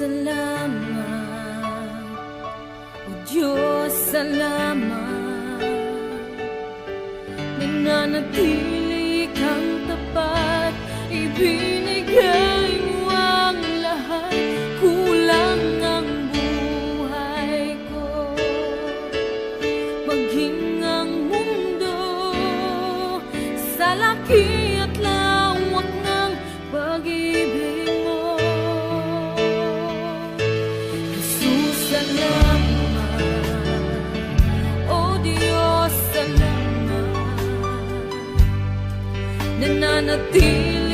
salamat. O Diyos, salamat. Nananatili kang tapat, ibinigay mo ang lahat. Kulang ang buhay ko, maging ang mundo sa laki at lawak ng pag-ibig mo. Jesus, salamat. O Diyos, salamat. Nananatili